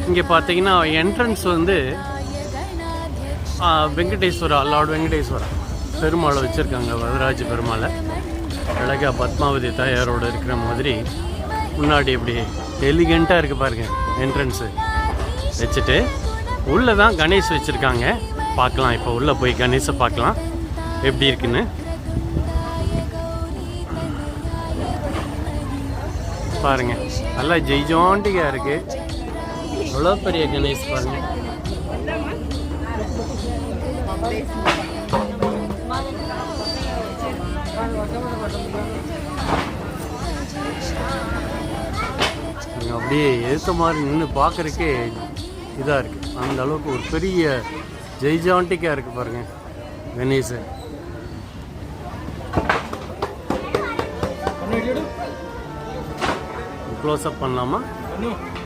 இங்கே பார்த்தீங்கன்னா என்ட்ரன்ஸ் வந்து வெங்கடேஸ்வரா, லார்ட் வெங்கடேஸ்வரா பெருமாளை வச்சுருக்காங்க. வரதராஜ பெருமாளை அழகாக பத்மாவதி தாயாரோடு இருக்கிற மாதிரி முன்னாடி இப்படி எலிகெண்ட்டாக இருக்குது பாருங்கள். என்ட்ரன்ஸு வச்சுட்டு உள்ளே தான் கணேஷ் வச்சுருக்காங்க. பார்க்கலாம், இப்போ உள்ளே போய் கணேஷை பார்க்கலாம் எப்படி இருக்குன்னு. பாருங்கள், நல்லா ஜெய்ஜாண்டிக்காக இருக்குது. அவ்வளோ பெரிய கணேஷ் பாருங்கள். அப்படியே ஏற்ற மாதிரி நின்று பார்க்குறக்கே இதாக இருக்குது. அந்த அளவுக்கு ஒரு பெரிய ஜெய்ஜாண்டிக்காக இருக்குது பாருங்கள் கணேசன். க்ளோஸ்அப் பண்ணலாமா?